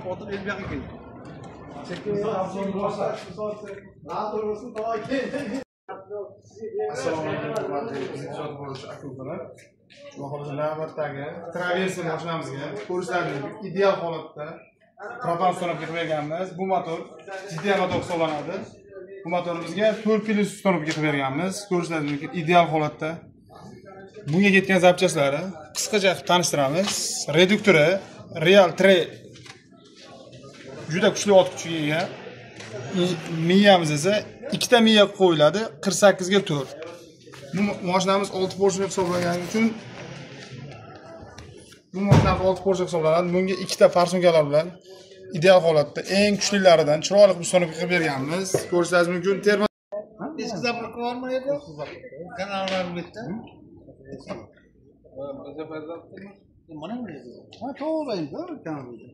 Otur el bir gün. Assalomu alaykum aka-ukalar. Hozir navbatdagi traversa mashinamizga ko'rishlaringiz ideal holatda propan ustanib berganmiz. Bu motor jiddiy motor hisoblanadi. Bu motorimizga 4 pilis ustanib berganmiz. Ko'rishlaringiz mumkin ideal holatda. Bunga ketgan zapchastlari qisqacha tanishtiramiz. Reduktori Real 3 juda kuchli ot kuchiga ega. Miyamiz esa ikkita miya qo'yiladi, 48 ga 4. Bu mashinamiz 6 porsiya hisoblangani uchun bu mashinamiz 6 porsiya hisoblanadi. Bunga ikkita farsunkalar bilan ideal holatda eng kuchlilaridan chiroyli ustanib qilib berganmiz. Ko'rishingiz mumkin. Terma eski zapravka bormi edi? Kanallar bitta. Mana nima edi? Ha, to'g'ri edi, kanalda.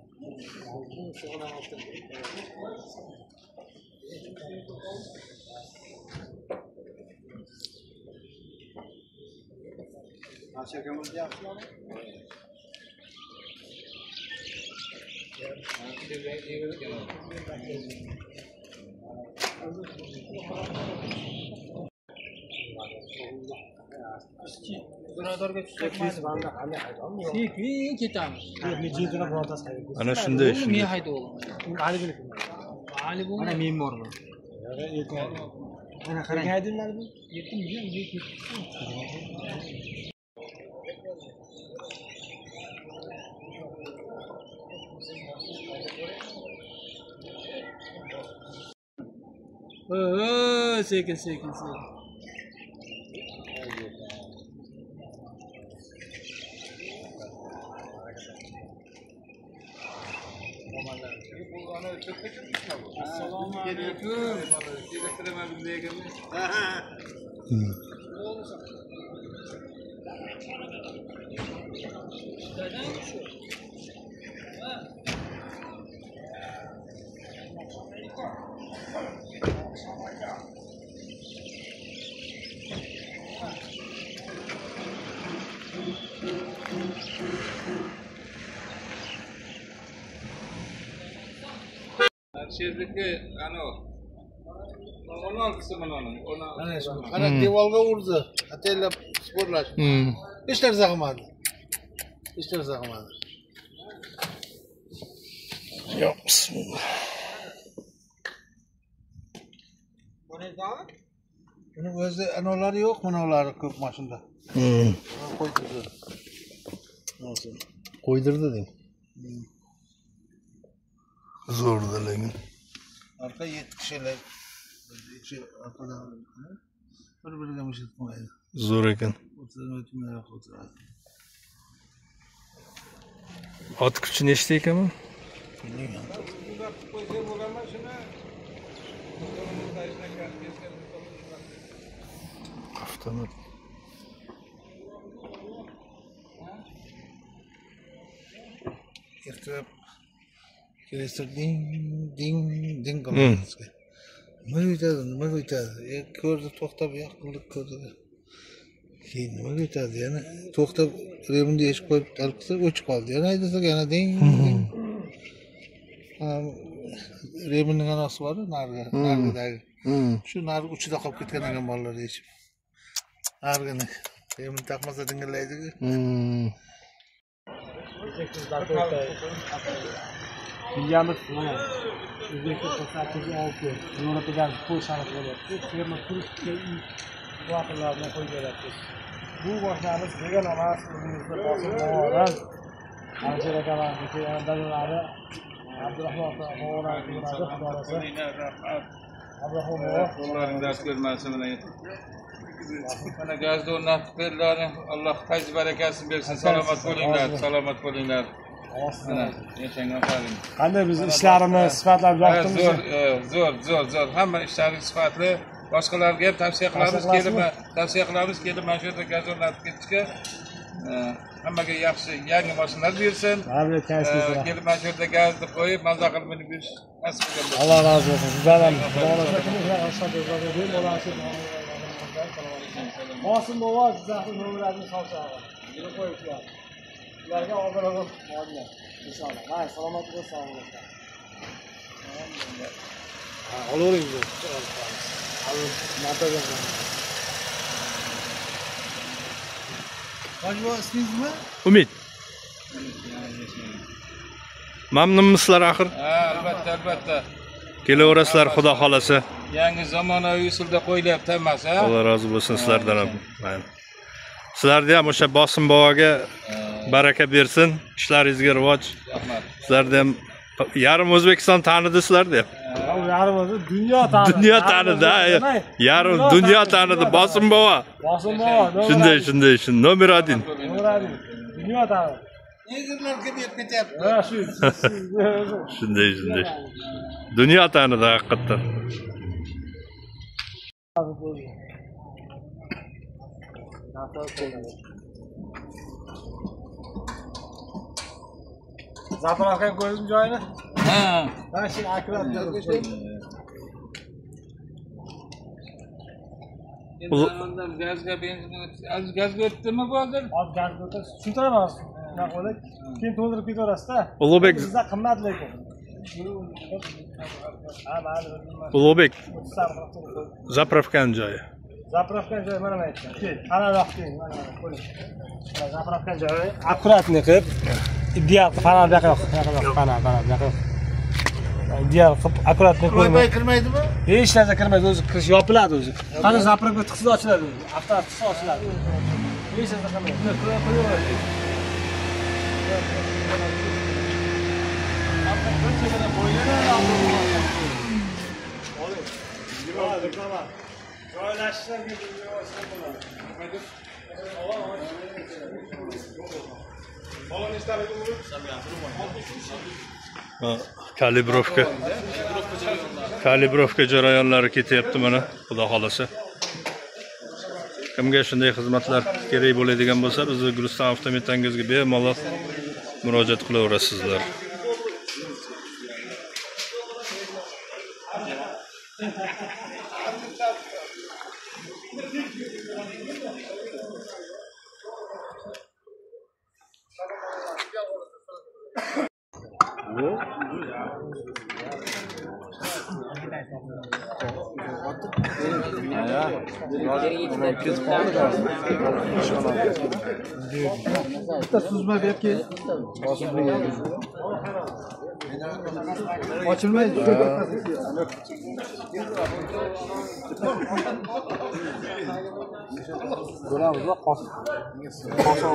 Aşakamız yaxshi. Ana shunday ishni. Men hayda o'g'lim. Ali bu. Mana men borman. Ana qarang. Haydimlar bu. Yetdim. Sekin. Assalomu alaykum. Şehirdeki onun altısı mı onun? Ana devolga urdi. Atellab sporlash. Hech narsa qilmadi. Yok, bismillah. Buni o'zi analari yo'q, bunolari ko'p mashinada. Qo'ydirdi deng. Zo'rda lekin. Arka 7 kishilar. Bir-biriga mushit qilmaydi. Zo'r ekan. O'tiradi. Ot kuchi nechta ekanmi? Avtomat. Ertalab kelsa ding qiladi. Nima o'tadi? Ko'rdi to'xtab yaqinlik ko'rdi. Keyin nima o'tadi? Yana to'xtab remni eshib qo'yib talqisa o'chib qoldi. Yana aytsak yana ding. Remning anasi bor, nargidagi. Shu nargi uchida qolib ketgan ekan bolalar eshib. Nargini remni taqmasa dingillaydi-ku. Miyamiz mana O'zbekiston 8-6 Yevropadan qo'shilib bo'lyapti. Ferma turistga guvohlarni qo'yganapti. Bu mashinamiz degan emas, o'zimizda bosilmagan. Anjir akalarniki dalilari Abdurahmon Onların ders görmesi bana gazda o'rnatib berdilar. Alloh fayz barakasini bersin. Salomat bo'linglar. Mana yashang afarin. Qanday biz ishlarimiz sifatlab yoqdimi? Zo'r. Hamma ishlaringiz sifatli. boshqalarga ham tavsiya qilamiz, kelib mana shu yerda gazonlatib ketishga. Hammaga yaxshi yangi mashinalar bersin. Kelib mana shu yerda gazni qo'yib, maza qilib minib yurish nasib qilsin. Alloh razı olsun. Sizdan ham Qosim bova Jizzaxning no'meraini solsa-a. Buni qo'yishlar. Ularga oldin-oldin xodimlar. Inshaalloh. Ha, salomat bo'lsin, sog' bo'lsin. Ha, olavering bizni. Hali martaga. Hoji ismingiz nima? Umid. Mamnunmisizlar axir? Ha, albatta. Kelaverasizlar, xudo xolasa. Yangi zamonaviy usulda qo'yilyapti hammasi, ha? Alloh rozi bo'lsin sizlardan ham. Sizlarga ham o'sha Bosim bovaga baraka bersin, ishlaringizga rivoj. Rahmat. Sizlarga ham yarim O'zbekiston tanidi sizlarni ham. Yarim o'zi dunyo tanidi. Dunyo tanidi, yarim dunyo tanidi Bosim bova. Bosim bova. Shunday, nomer 1. Dunyo tanidi. Negirlarga berib ketyapti. Ha, shu. Shunday. Dunyo tanidi haqiqatdan. Zapravka ko'rdingmi joyini? Ha. Ha, shu akrat. Gazga benzin, gazga o'tdimi bu hozir? Hozir gazga o'tib, tushuntiraman. Naqo'lik, keyin to'ldirib ketaverasiz-da. Ulug'bek Bizda qimmat lekin. Ha, mayli. Ulug'bek zapravkan joyi. Zapravka joyi mana bu yerda. Kel, qanaroq keling, mana qo'ying. Zapravka joyi akkuratni qilib, ideal panel bu yoqqa, panel bu yoqqa. Ideal qilib akkuratni qo'ying. Kirmaydimi? Hech narsa kirmaydi, o'zi kirish yopiladi o'zi. Qani zapravka tiqsiz ochiladi o'zi. Avtomat tiqsiz ochiladi. Hech narsa qilmaydi. Qo'yaveradi. Kalibrovka jarayonlari ketyapti mana, xudo xolasa. Kimga shunday xizmatlar kerak bo'ladigan bo'lsa, bizni Guliston avtometangizga bemalol murojaat qilaverasizlar. Suzma berib kel. Ochilmaydi. Ko'ramiz va qosim. Qosim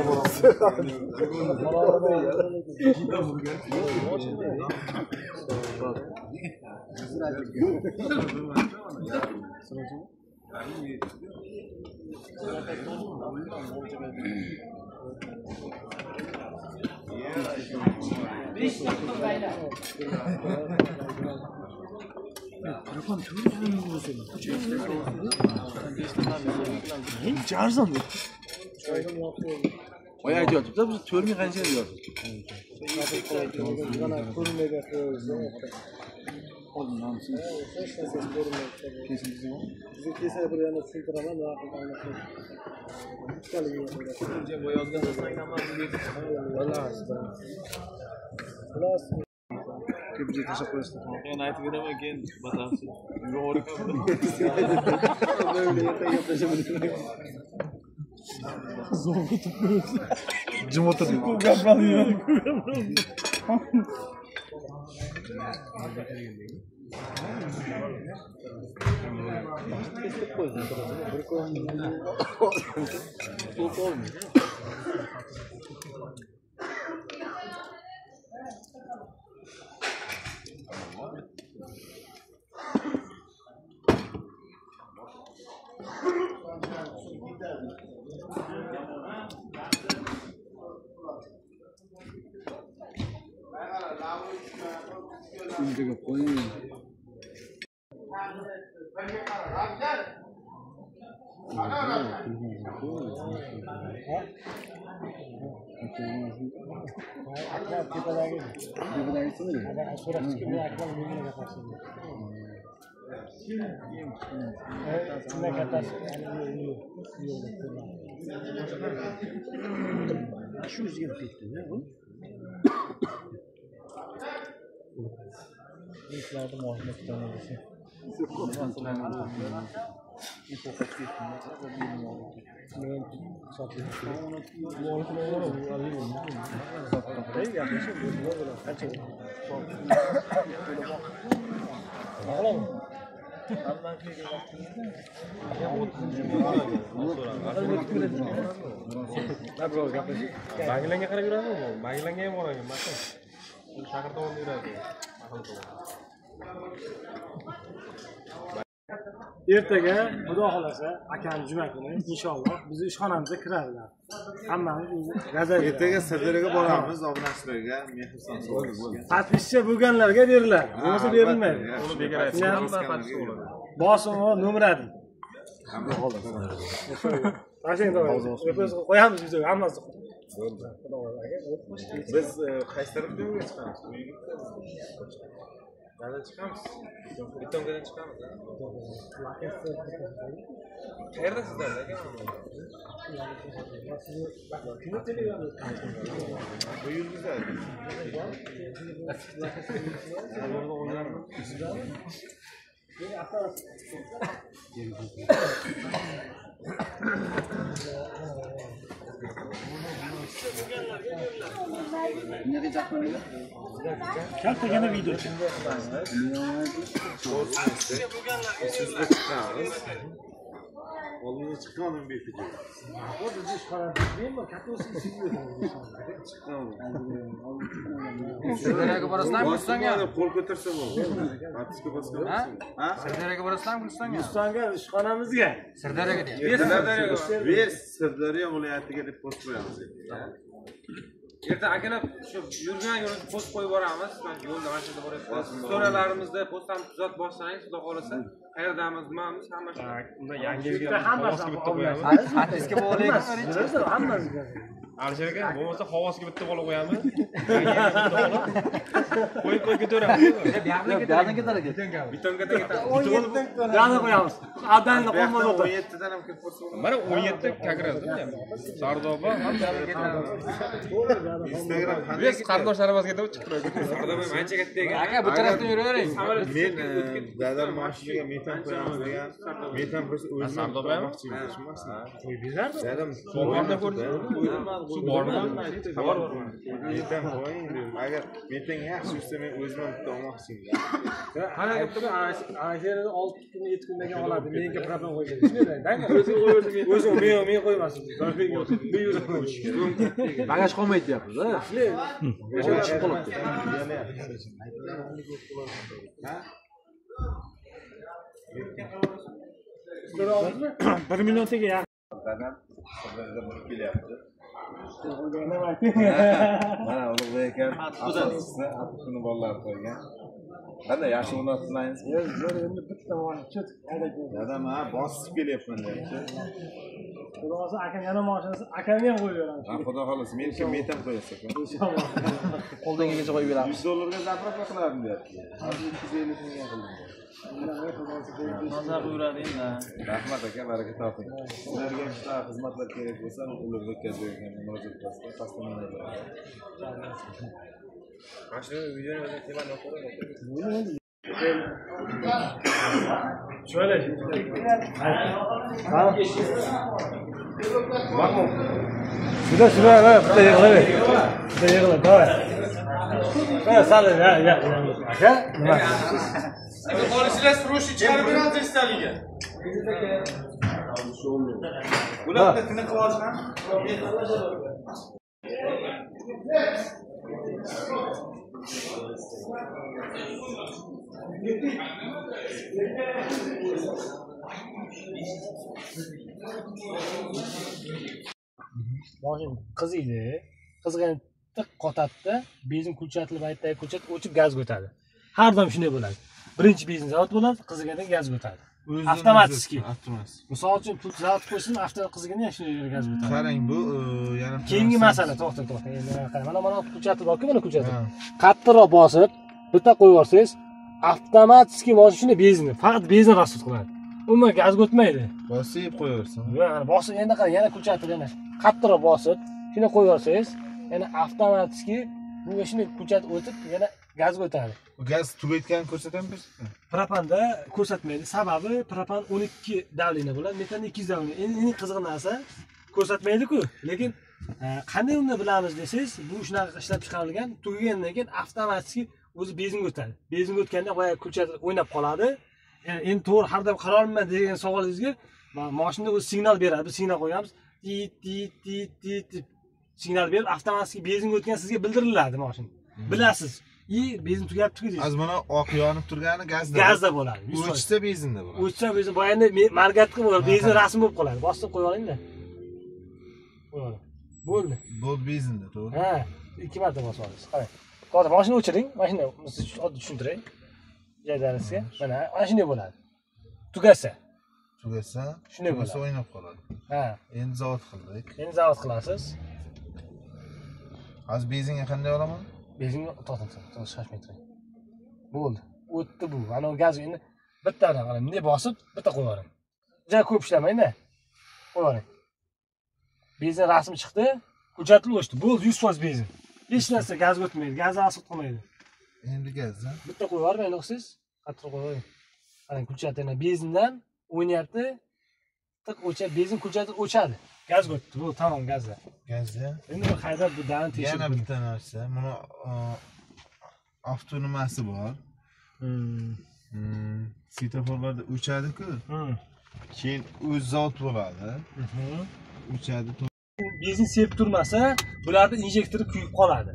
Oya aytyapti-da, biz 4000 qancha deyapmiz. Bize teşekkür ederim. Ben aytib beraman keyin batasiz. Yo'g'ri Böyle yapacağım. Cım oturdu. Şimdi Shu o'ziga ketdi-da. Bizlarni mashina kutamiz. Bagilanga qarab yuradimi? Bagilanga ham boradi, maqsad. Shahar tomonda yuradi. Ertaga xudo xolasa akam juma kuni inshaalloh bizni ishxonamizga kiradilar. Hammamiz gazet. Ertaga Sirdaryoga boramiz, obunachilarga mehr-son so'raymiz. Podpischiya bo'lganlarga beriladi. Bo'lmasa berilmaydi. Uni bekor aytsangiz, Bosim va nomeradi. hamma holda. Qo'yamiz biz hammasi. Biz qaysi tarafga chiqamiz? Nada chiqamiz? Betongadan chiqamiz. Qayerda sizlar aka? Bu yurgizadi. Kaltagina video. Oldinga chiqqandim befijo. O'zi ish qarab, men katta o'zim Sirdaryoga borasizlarmi Gulistonga? Qo'l ko'tarsa bo'ldi. Matishga bosgan. Ha? Sirdaryoga borasizlarmi Gulistonga? Gulistonga ishxonamizga. Sirdaryoga deyapti. Sirdaryo viloyatiga deb post qo'yamiz. Erta akalar shu yurgan yo'lda post qo'yib boramiz. Mana yo'lda mashina boryapmiz. Storyalarimizda postlarni tuzat boshlangiz, xudo xolasa. Qayerdamiz, nimamiz, hammasi. Unda yangi yilga hammasi bitta qo'yamiz. Podpiska bo'laylik. Hammasi. Alisher aka, bo'lmasa havosiga bitta bola qo'yamiz. Qo'yib ketaveramiz. Buyoqdan ketar ekan. Betongadan ketamiz. Yana qo'yamiz. Adalni qo'ymas o'ta. 17 dan ham kirib ko'rsa bo'ladi. Mana 17 как раз. Sardoba ham Instagram biz qardosh arabasiga deb chiqib turadi. Sardoba ancha katta ekan. Aka bu tarafdan yuravering. Men dadam mashinaga metan qo'yamiz degan. Metan qo'ysa o'zim Sardoba ham tushunmasdan. Qo'yib berardi. Dadam So'g'anda ko'rdi. Shu bormi? Bor. Metan qo'ying dedim. Agar metan yaxshi bo'lsa men o'zim ham bitta olmoqchiman. Qana gapda ana yerda 6 kun 7 kundan keyin oladi. Menga problem qo'ygan. Tushunaymi? O'zing qo'yaversa o'zim men qo'ymasin. Bu yurib qo'yish. Bagaj qolmaydi deyapsiz-a? Chiqib qolibdi. Bir million tega yaqin. Dadam Sirdaryoda bo'lib kelyapti. Mana ulug'bek ekan, asosisi kuni bolalar qo'ygan. Qanday yaxshi o'rnatmaysiz? Endi bitta mana chet haydab Dadam ha bosib kelyapman deyapti. Xudosi akam yana mashinasi akamga ham qo'yib beramiz. Ha xudo xolasa menga metan qo'yasiz. Inshaalloh. Qo'ldan kelgancha qo'yib beramiz. $100 ga zapravka qiladim deyapti. Hozir 250 mingga qildim. Mazza qo'yuradi endi. Rahmat aka, baraka toping. Sizlarga boshqa xizmatlar kerak bo'lsa, ulug'bekka bergan murojaat qilasiz. Pastda mana beradi. Mashina videoni o'zi temani o'qirib. Şöyle. Tamam. Bakma. Şurada evet. Burada yıkıla ver. Burada yıkıla. Tamam. Evet sağ ya. Ya. Qo'lisizlar srushi chiqarib beramiz istaliga. Ularni tiniq olsan. Moshin qiziydi. Qizg'ani tiq qotadi. Benzin kulchatilib aytdagi kulchat o'chib gaz o'tadi. Har doim shunday bo'ladi. Birinchi benzin zavod bo'ladi, qiziganda gaz o'tadi. avtomatskiy. Avtomatik. Misol uchun pul tuzatib qo'ysin, avtomat qizigini ham shunday gaz o'tadi. Qarang, bu yana Keyingi masala, to'xta. Endi qarang, mana hujjati borku, mana hujjati. Qattiqroq bosib, bitta qo'yib yuborsangiz, avtomatskiy mashina benzin, faqat benzin rasxod qiladi. Umuman gaz o'tmaydi. bosib qo'yaversin. Yo'q, bosib endi qarang, yana hujjati yana qattiqroq bosib, shuni qo'yib yuborsangiz, yana avtomatskiy bunga shuni hujjat o'tib, yana gaz o'tadi. Gaz tugatganini ko'rsatamiz. Propanda ko'rsatmaydi. Sababi propan 12 davleniya bo'ladi, metan 200 davleniya. Eng qiziq narsa ko'rsatmaydi-ku. Lekin qanday uni bilamiz desangiz, bu shunaqa ishlab chiqarilgan, tugagandan keyin avtomatik o'zi benzinga o'tadi. Benzinga o'tganda boya ko'chat o'ynab qoladi. Endi to'g'ri har doim qarorman degan savolingizga, mashina o'zi signal beradi. Biz signal qo'yamiz. Tit tit tit tit signal berib, avtomatik benzinga o'tgan sizga bildiriladi mashina. Bilasiz. Benzin tugayapti-ku deysiz. Az mana oq yonib turgani gazda. Gazda bo'ladi. O'chsa benzinda bo'ladi. O'chsa benzin boyanda margatqi bo'ladi. Benzin rasm bo'lib qoladi. Bosib qo'yib oling-da. Bo'ldi. Bo'ldi benzinda, to'g'ri? Ha, 2 marta bosib olasiz. Qarang. Hozir mashina o'chiring. Mashina sizga oddiy tushuntiray. Jaydaringizga. Mana shunday bo'ladi. Tugasa. Shunday bo'ladi. O'ynab qoladi. Ha. Endi zavod qildik. Endi zavod qilasiz. Hozir benzinga qanday olaman? Benzinga tortamiz. Shoshmay turing. Bo'ldi. O'tdi bu. Ana gaz endi bittadan qarang. Bunday bosib, bitta qo'yib yuboring. Juda ko'p ishlamaydi. Qo'yib yuboring. Benzin rasmi chiqdi, hujjatli o'chdi. Bo'ldi 100% benzin. Hech narsa gaz o'tmaydi, gaz asib qilmaydi. Endi gazda. Bitta qo'yib yuborib, endi o'qsiz, qattiq qo'yib yuboring. Qarang, hujjat yana benzindan o'ynayapti. Tiq o'chadi, benzin hujjati o'chadi. Gaz o'tdi. Bu tamom gazda. Gazda. Endi bir haydab bu dani tekshirib. Yana bitta narsa, buni avtonimasi bor. Svetoforlarda o'chadi-ku. Keyin o'z zavod bo'ladi. O'chadi. Benzin sevib turmasa, bularda injektori kuyib qoladi.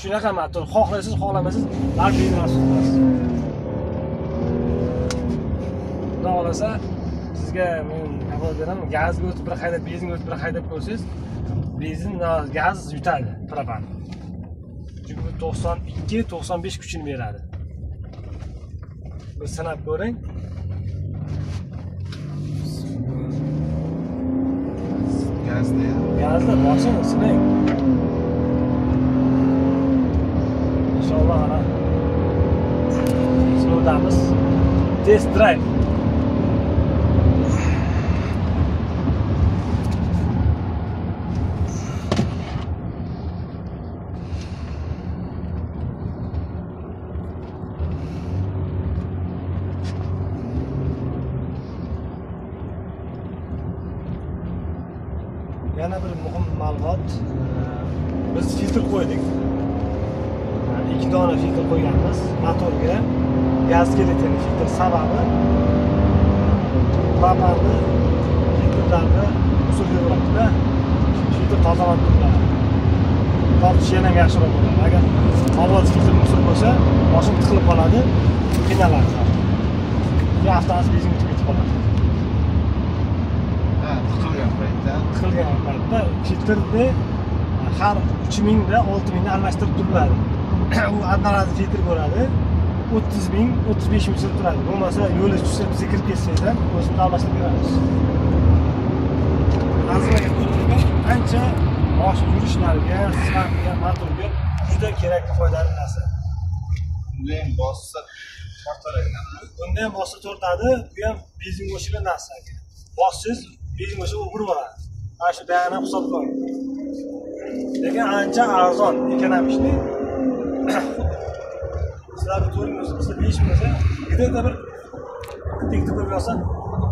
Shunaqa motor, xohlaysiz, xohlamasangiz, har benzin asosiz. Xudo xolasa, sizga men xabar beraman, gazga o'tib bir haydab, benzinga o'tib bir haydab ko'rsangiz, benzin gaz yutadi, propan. Chunki bu 92-95 kuchini beradi. Bir sinab ko'ring. Gazda boshini sinang. Inshaalloh ana sinovdamiz. Test drive. Yana bir muhim ma'lumot. Biz filtr qo'ydik. 2 dona filtr qo'yganmiz motorga. Gaz kelayotgan filtr sababi propanni filtrlarni usulga bo'ladi-da. Filtr tozalab turadi. Tortish yana yaxshiroq bo'ladi. Agar havoz filtr usul bo'lsa, mashina tiqilib qoladi, qiynaladi. Bu avtomobil benzinga ketib qoladi. Tiqilgan paytda filtrni har 3000 da 6000 da almashtirib turiladi. U adnarazi filtr bo'ladi. 30000, 35000 so'm turadi. Bo'lmasa yo'lga tushsa bizga kirib ketsangiz ham o'zimiz almashtirib beramiz. Aslida ancha mashina yurishlariga, sifatiga, motorga juda kerakli foydali narsa. Bunda ham bossa tortadi. Bunda ham bossa tortadi, bu ham benzin o'chigan narsa. Bossiz benzin o'chib o'g'irib oladi. Mana shu bayonni hisobga oling. Lekin ancha arzon ekonomishni. Sizlarni to'ringiz bizda 5 bo'lsa, где-то bir tiktirib olsa,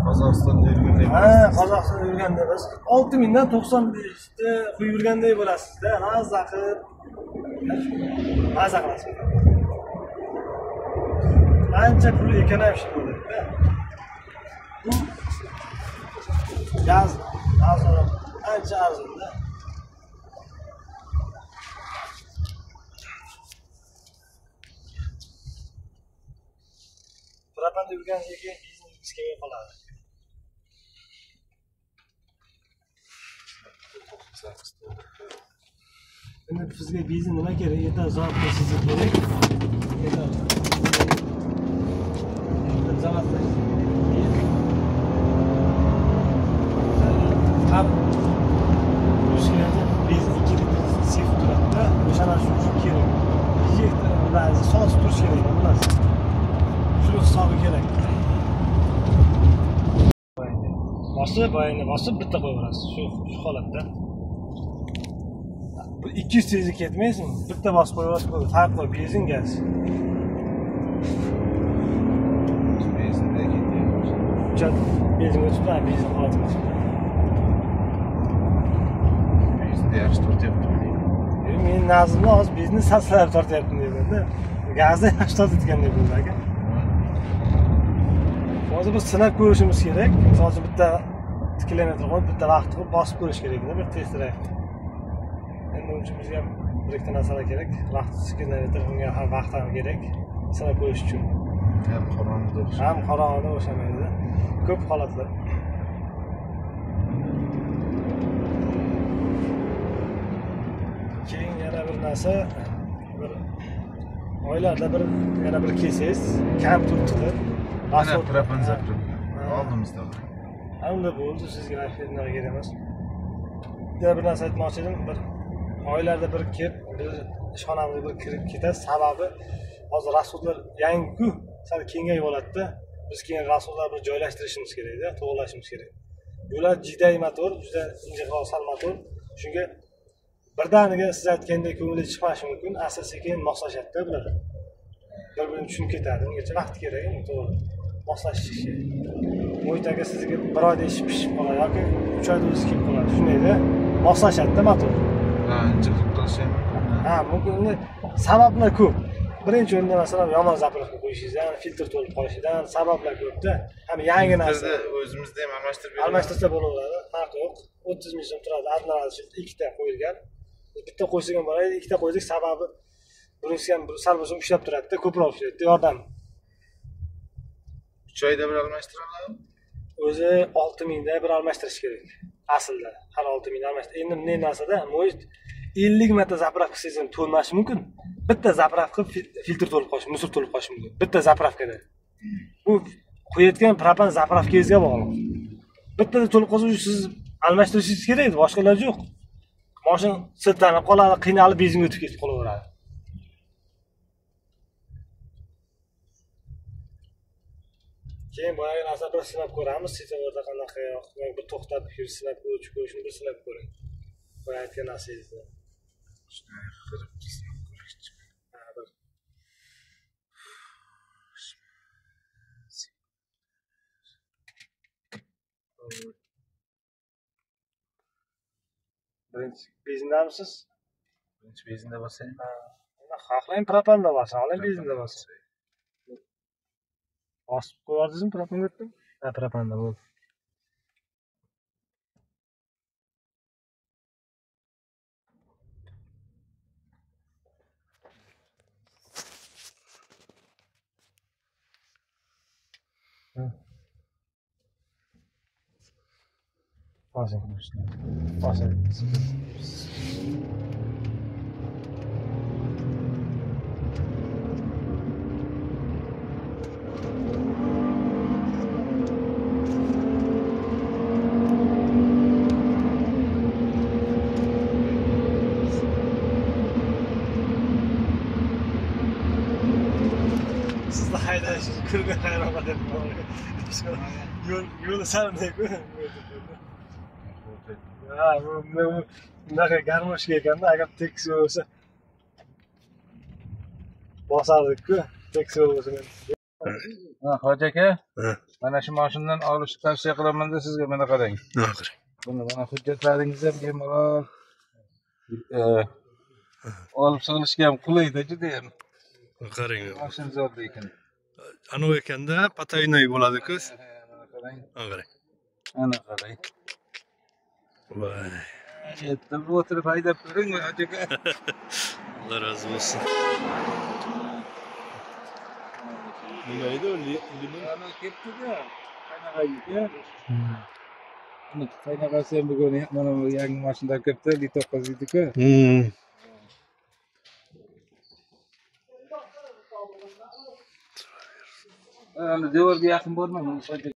Qozog'istonda yurganda. Ha, Qozog'istonda yurganda biz 6000 dan 95 ta qo'yib yurganday bo'lasiz-da, mazza qilib. Mazza qilasiz. Ancha pul ekonomish bo'ladi-da. Bu gaz arzon, ancha arzon-da. Propanda yurgandan keyin biznes kelmay qoladi. Endi bizga benzin nima kerak? Yetar zavodda sizga kerak. Yetar. Zavodda bosib bitta qo'yaverasiz. Shu holatda. 200 tezlik ketmaysin. Bitta bosib qo'yaverasiz. Farq bor, benzin gaz. Benzinda ketyapti. Benzinga tutib, benzin holatini tutib. Benzinda yaxshi tortyapti. Men nazimni hozir biznes saslari tortyaptim deganda, gazni yaxshi tortayotgan deb bildim aka. Hozir biz sinab ko'rishimiz kerak. Misol uchun bitta kilometr qo'yib, bitta vaqt qo'yib bosib ko'rish kerak-da, bir tezroq. Endi uning uchun bizga bir ikkita narsalar kerak. Vaqt kilometr, unga ham vaqt ham kerak. Sinab ko'rish uchun. Ham qorong'ida o'xshaydi. Ham qorong'ida o'xshamaydi. Ko'p holatlar. Keyin yana bir narsa, bir oylarda yana bir kelsangiz, kam turibdi. Mana propan zapravka. Oldimizda. Unda bo'ldi, sizga narxlar kerak emas. Yana bir narsa aytmoqchi edim, bir oylarda bir kelib, biz ishxonamizga bir kirib ketadi. Sababi hozir rasxodlar yangi-ku, sal kengayib oladi-da. Biz keyin rasxodlar bir joylashtirishimiz kerak-da, to'g'rilashimiz kerak. Bular jiday motor, juda injiq sal motor. Shunga birdaniga siz aytgandek ko'ngilga chiqmashi mumkin, asta-sekin moslashadi-da bular. Bir-birini tushunib ketadi. Ungacha vaqt kerak, to'g'ri. Moslashish kerak. Mo'ytaga sizga bir oyda ish pishib qoladi yoki 3 oyda o'zi kelib qoladi. Shundayda moslashadi-da motor. Ha, injiqlik qilishi ham mumkin. Ha, mumkin. Sabablar ko'p. Birinchi o'rinda masalan yomon zapravka qo'yishingizdan, filtr to'lib qolishidan sabablar ko'p-da. Ham yangi narsa O'zimizda ham almashtirsa bo'laveradi, farqi yo'q. 30 ming so'm turadi, adlanadi, ikkita qo'yilgan. Bitta qo'ysak ham bo'ladi, ikkita qo'ysak sababi bunisi ham sal bo'lsa ushlab turadi-da, ko'proq ushlaydi, yordam. 3 oyda bir almashtiriladi. O'zi 6 mingda bir almashtirish kerak. Aslida har 6 mingda almashtirish. Endi bunday narsada mo'yt 50 marta zapravka qilsangiz ham to'lmashi mumkin. Bitta zapravka filtr to'lib qolishi, musor to'lib qolishi mumkin. Bitta zapravkada. Bu qo'yayotgan propan zapravkangizga bog'liq. Bittada to'lib qolsa, siz almashtirishingiz kerak edi, boshqa iloji yo'q. Mashina siltanib qoladi, qiynalib benzinga o'tib ketib qolaveradi. Keyin boyagi narsa bir sinab ko'ramiz, setovorda qanaqa yo'q, bir to'xtab sinab ko'rishni bir sinab ko'ring. Boya aytgan narsangizni. Shunday qilib sinab ko'rishchi. Birinchi benzindamisiz? Birinchi benzinda bo'lsang, xohlang propanda bo'lsin, xohlang benzinda bo'lsin. Bosib qo'yardingizmi propanga? Ha, propanda bo'ldi. Bosing. Sizni haydash ko'rgan hayron qoldim. Yo'li sarmay-ku. Ha, bunaqa garmoshka ekanda, agar tekis bo'lsa bosardik-ku, tekis bo'lsa. Hoji aka, mana shu mashinadan olishni tavsiya qilaman-da sizga, mana qarang. Buni mana hujjatlaringiz ham bemalol olib solishga ham qulayda juda ham. Qarang. Mashina zo'r ekan. Anavi ekanda pataynoy bo'ladi-ku. Mana qarang. Qarang. Ana qarang. Voy. Yerda o'tirib haydab ko'ring, hoji aka. Alloh razı bo'lsin. Nima edi u limon? Ana ketdi-da. Qanaqa edi? Ana qanaqasi ham bugun mana bu yangi mashina kiribdi, litoqqiz edi-ku. Ana devorga yaqin borma,